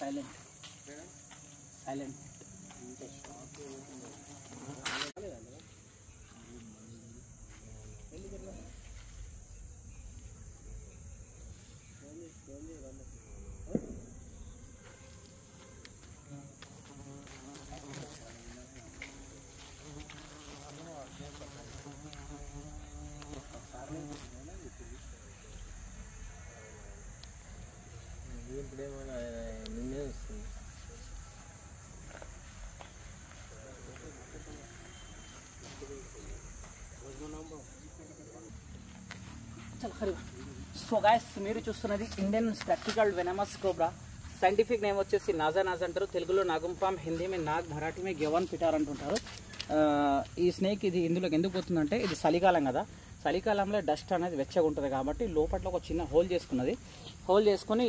Silent silent నిన్నే వస్తుంది. So guys మీరు చూస్తున్నది Indian spectacled venomous cobra. Scientific name వచ్చేసి నాజా అంటారు, తెలుగులో నాగుంపాం, హిందీ మే నాగ్, మరాఠీ మే గెవాన్ పిటార్ అంటుంటారు. ఈ స్నేక్ ఇది ఇందులోకి ఎందుకు పోతుందంటే ఇది చలికాలం కదా, చలికాలంలో డస్ట్ అనేది వెచ్చగా ఉంటుంది కాబట్టి లోపల ఒక చిన్న హోల్ చేసుకున్నది. హోల్ చేసుకొని